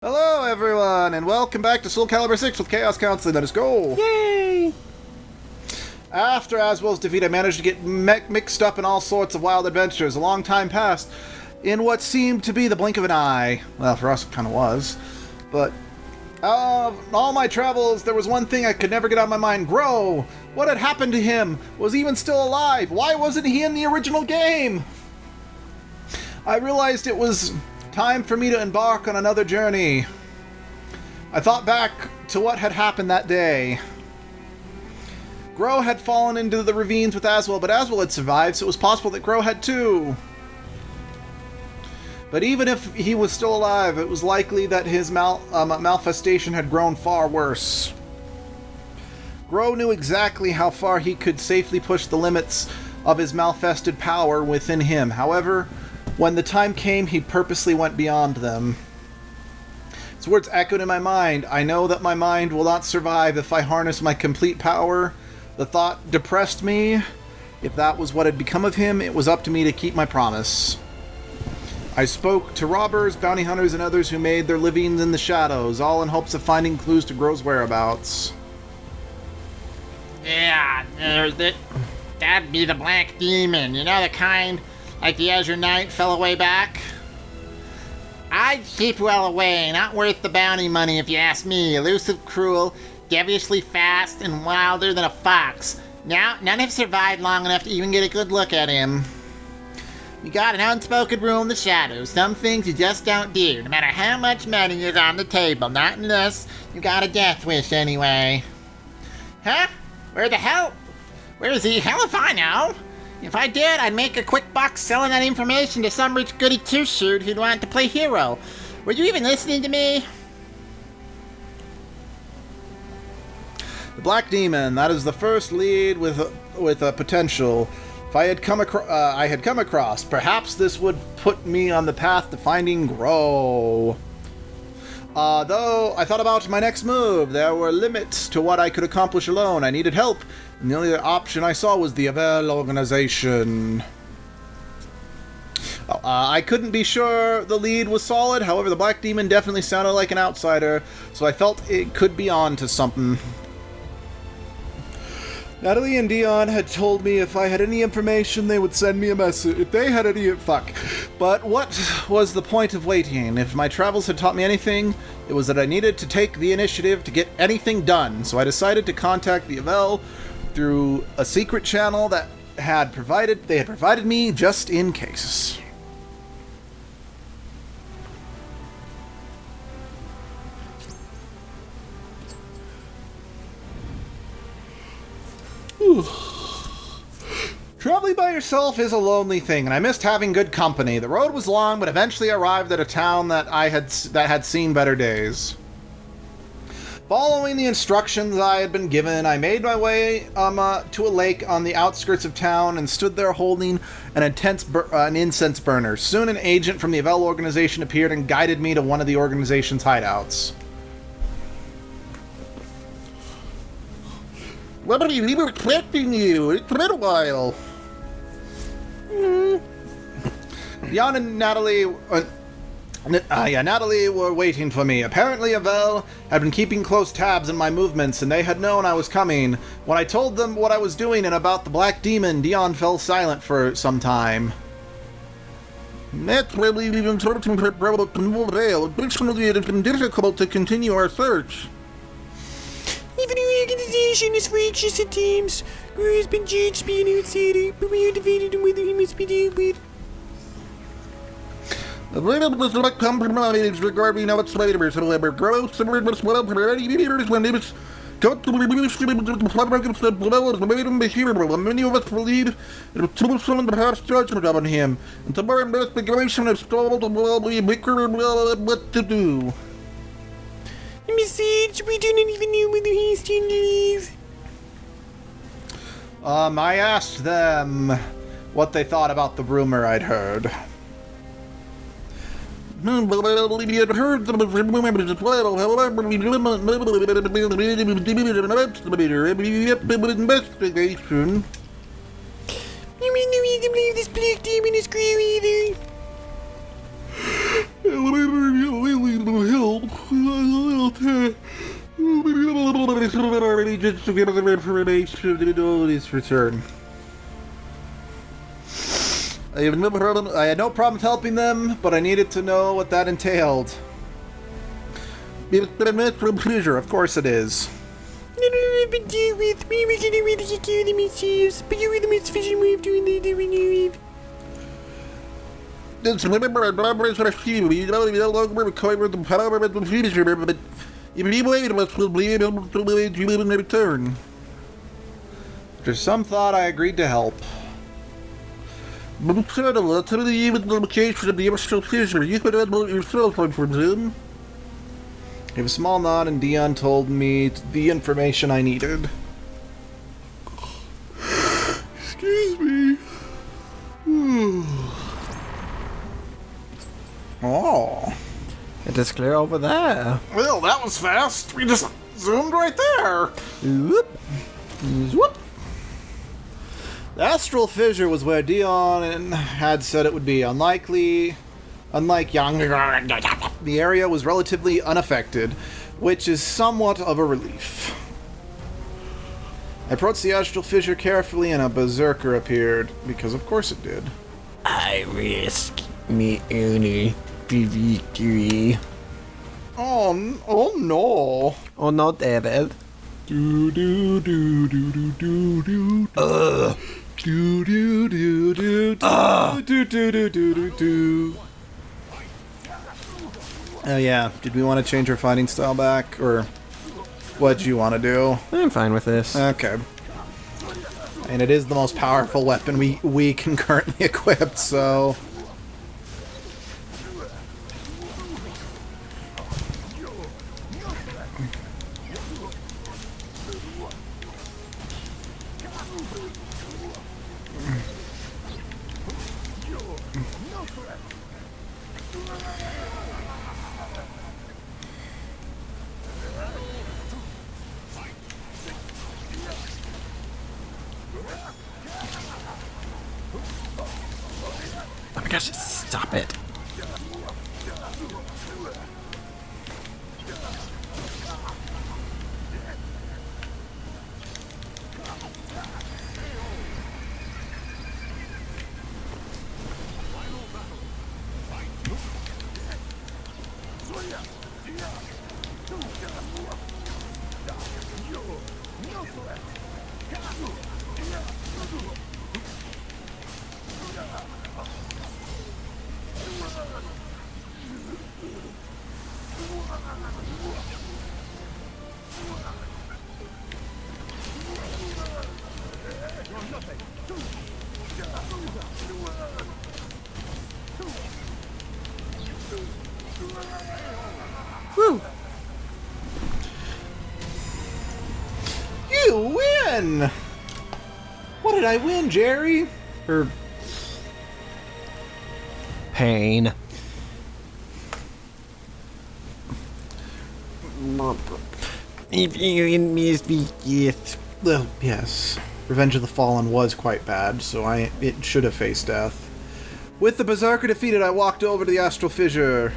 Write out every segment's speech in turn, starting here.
Hello, everyone, and welcome back to Soul Calibur 6 with Chaos Counseling. Let us go! Yay! After Aswell's defeat, I managed to get mixed up in all sorts of wild adventures. A long time passed in what seemed to be the blink of an eye. Well, for us, it kind of was. But, all my travels, there was one thing I could never get out of my mind. Grow! What had happened to him? Was he even still alive? Why wasn't he in the original game? I realized it was time for me to embark on another journey. I thought back to what had happened that day. Grow had fallen into the ravines with Aswell, but Aswell had survived, so it was possible that Grow had too. But even if he was still alive, it was likely that his malfestation had grown far worse. Grow knew exactly how far he could safely push the limits of his malfested power within him. However, when the time came, he purposely went beyond them. His words echoed in my mind. I know that my mind will not survive if I harness my complete power. The thought depressed me. If that was what had become of him, it was up to me to keep my promise. I spoke to robbers, bounty hunters, and others who made their livings in the shadows, all in hopes of finding clues to Grow's whereabouts. Yeah, that'd be the Black Demon. You know, the kind like the Azure Knight fell away back? I'd keep well away, not worth the bounty money if you ask me. Elusive, cruel, devilishly fast, and wilder than a fox. Now, none have survived long enough to even get a good look at him. You got an unspoken rule in the shadows. Some things you just don't do, no matter how much money is on the table. Not unless you got a death wish anyway. Huh? Where is he? Hell if I know. If I did, I'd make a quick buck selling that information to some rich goody two-shoot who'd want to play hero. Were you even listening to me? The Black Demon, that is the first lead with a potential. If I had come across, perhaps this would put me on the path to finding Grow. Though I thought about my next move, there were limits to what I could accomplish alone. I needed help, and the only option I saw was the Avel organization. I couldn't be sure the lead was solid, however the Black Demon definitely sounded like an outsider, so I felt it could be on to something. Natalie and Dion had told me if I had any information, they would send me a message. If they had any... Fuck. But what was the point of waiting? If my travels had taught me anything, it was that I needed to take the initiative to get anything done. So I decided to contact the Avel through a secret channel that they had provided me just in case. Traveling by yourself is a lonely thing, and I missed having good company. The road was long, but eventually arrived at a town that had seen better days. Following the instructions I had been given, I made my way to a lake on the outskirts of town and stood there holding an incense burner. Soon an agent from the Avel organization appeared and guided me to one of the organization's hideouts. Liberty, we were expecting you. It's been a while. Jan and Natalie were waiting for me. Apparently Avel had been keeping close tabs on my movements, and they had known I was coming. When I told them what I was doing and about the Black Demon, Dion fell silent for some time. That's probably even searching for Avel. Additionally, it has been difficult to continue our search. Even our organization is fractious at times. Grow has been judged to be an outsider, but we are divided on whether he must be dealt with. The riddle was not compromised regarding outsiders, however. Gross was well for 80 years when it was got to reduce the progress that Blow has made him the hero, and many of us believe it was too soon to pass judgment on him. And some more investigation has stalled and will be quicker what to do. Besides, we do not even know whether he is still alive. I asked them what they thought about the rumor I'd heard. Well, we had heard some of the rumors as well, however, we didn't investigation. You mean no reason to believe this Black Demon is Grow either? Just to give them information return. I had no problem helping them, but I needed to know what that entailed. It's been a mutual pleasure, of course it is. I don't know what to deal with. We were gonna really take care of them ourselves, but you were the most efficient way of doing that, we knew it. Just remember, I'm not very sure of you. We don't no longer require the power of the future, but if you wait, we'll be able to wait you in return. After some thought, I agreed to help. But certainly, I'll tell you the location of the Astral Fissure. You could have yourself, I presume. I gave a small nod, and Dion told me the information I needed. Excuse me. Oh. It is clear over there. Well, that was fast. We just zoomed right there. Whoop. Whoop. The Astral Fissure was where Dion had said it would be. Unlike Yang, the area was relatively unaffected, which is somewhat of a relief. I approached the Astral Fissure carefully, and a berserker appeared, because of course it did. I risk me only victory. Oh no! Oh no, David. Do do do do do do do. Do do do do do do do do do do. Oh yeah, did we want to change our fighting style back, or what do you want to do? I'm fine with this. Okay. And it is the most powerful weapon we can currently equip, so... Oh my gosh, stop it. Woo! You win! What did I win, Jerry? Or... Pain. If you miss me, yes. Well, yes. Revenge of the Fallen was quite bad, so it should have faced death. With the Berserker defeated, I walked over to the Astral Fissure.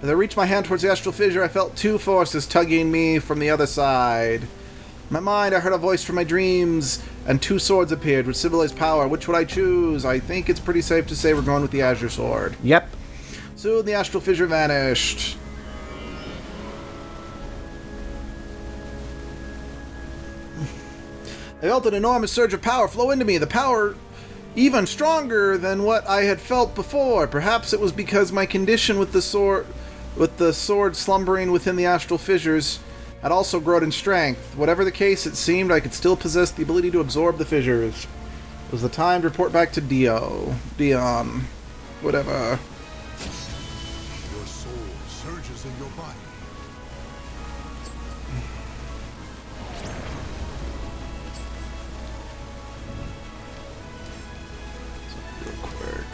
As I reached my hand towards the Astral Fissure, I felt two forces tugging me from the other side. In my mind, I heard a voice from my dreams, and two swords appeared, which symbolized power. Which would I choose? I think it's pretty safe to say we're going with the Azure Sword. Yep. Soon the Astral Fissure vanished. I felt an enormous surge of power flow into me. The power even stronger than what I had felt before. Perhaps it was because my condition with the sword slumbering within the astral fissures had also grown in strength. Whatever the case, it seemed I could still possess the ability to absorb the fissures. It was the time to report back to Dion. Whatever. Your soul surges in your body. Real quick.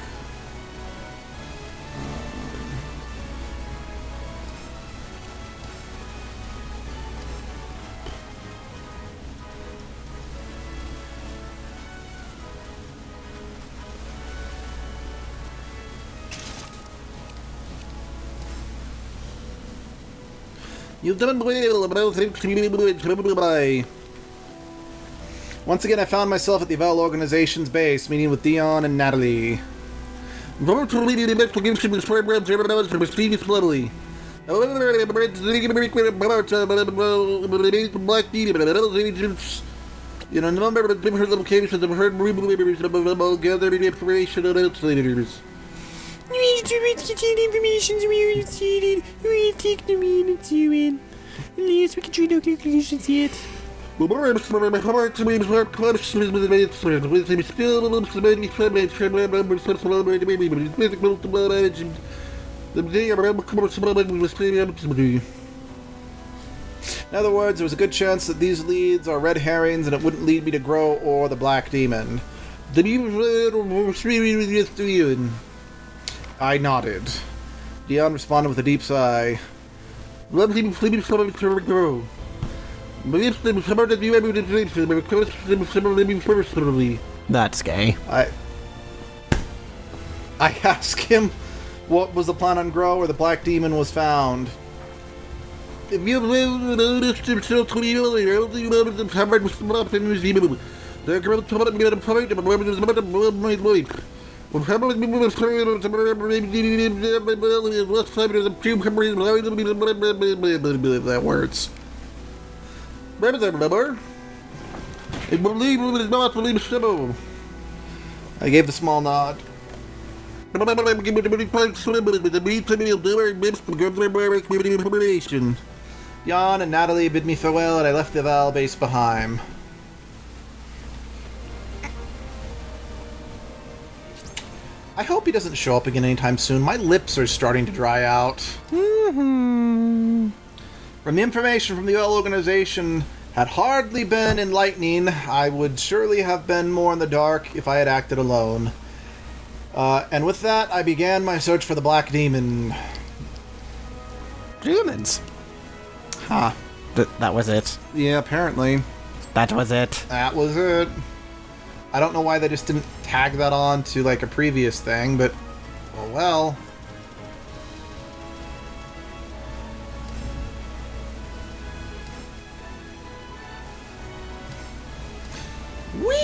You've done well. Once again, I found myself at the Val organization's base, meeting with Dion and Natalie. You know, a number of different locations have heard rumors about gathering information on outsiders. We need to get information we are seated. We take the minute to win. At least we can try no conclusions yet. In other words, there was a good chance that these leads are red herrings and it wouldn't lead me to Grow or the Black Demon. I nodded. Dion responded with a deep sigh. That's gay. I asked him what was the plan on Grow where the Black Demon was found. If you noticed himself 20 earlier, you know the covered with some up in his email. The girl told me to point him, but it was about a my life. When family members carried on some left side of the few That words. remember? I believe it is not believe so. I gave the small nod. Jan and Natalie bid me farewell and I left the Val base behind. I hope he doesn't show up again anytime soon. My lips are starting to dry out. From the information from the Val organization had hardly been enlightening. I would surely have been more in the dark if I had acted alone. And with that, I began my search for the Black Demon. Demons. Huh. That was it. Yeah, apparently. That was it. That was it. I don't know why they just didn't tag that on to, like, a previous thing, but... oh, well. Whee!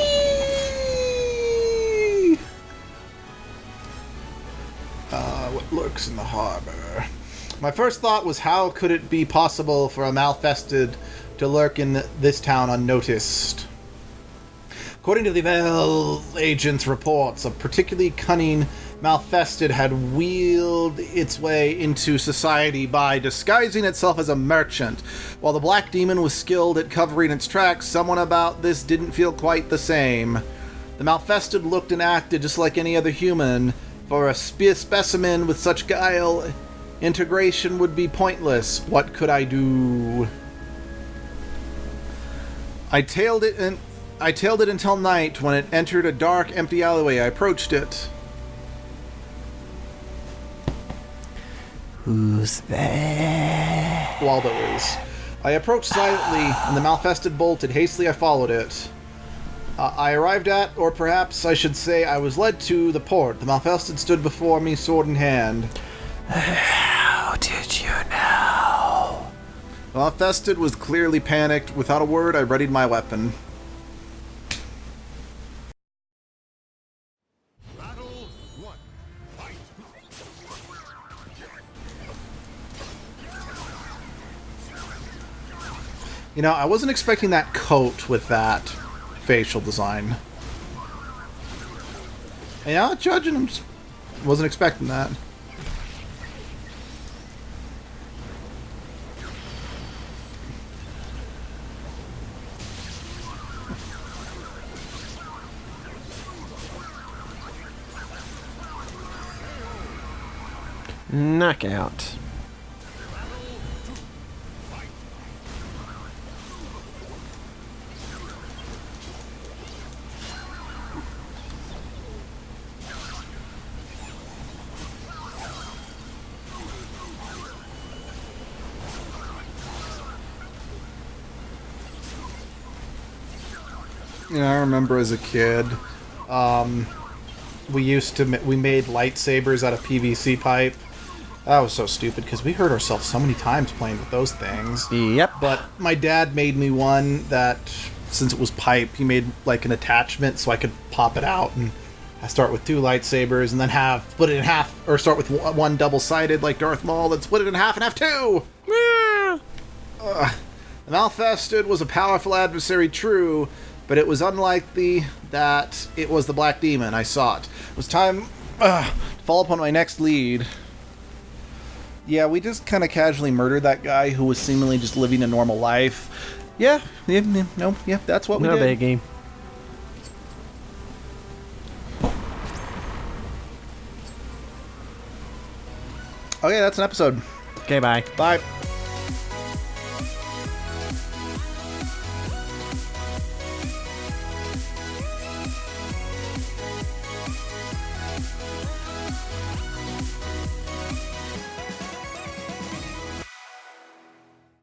What lurks in the harbor? My first thought was how could it be possible for a Malfested to lurk in this town unnoticed? According to the Val agent's reports, a particularly cunning Malfested had wheeled its way into society by disguising itself as a merchant. While the Black Demon was skilled at covering its tracks, someone about this didn't feel quite the same. The Malfested looked and acted just like any other human. For a specimen with such guile, integration would be pointless. What could I do? I tailed it until night. When it entered a dark, empty alleyway, I approached it. Who's there? Waldo is. I approached silently, and the Malfested bolted. Hastily, I followed it. I arrived at, or perhaps I should say I was led to, the port. The Malfested stood before me, sword in hand. How did you know? The Malfested was clearly panicked. Without a word, I readied my weapon. Battle 1. Fight. You know, I wasn't expecting that coat with that facial design. Yeah, judging him, just wasn't expecting that. Knockout. You know, I remember as a kid, we made lightsabers out of PVC pipe, That was so stupid because we hurt ourselves so many times playing with those things. Yep. But my dad made me one that, since it was pipe, he made like an attachment so I could pop it out, and I start with 2 lightsabers and then split it in half, or start with one double-sided like Darth Maul, then split it in half and have 2. The Malfested was a powerful adversary, true, but it was unlikely that it was the Black Demon. I saw it. It was time to fall upon my next lead. Yeah, we just kind of casually murdered that guy who was seemingly just living a normal life. Yeah, that's what we No did. biggie. Okay, that's an episode. Okay, bye. Bye.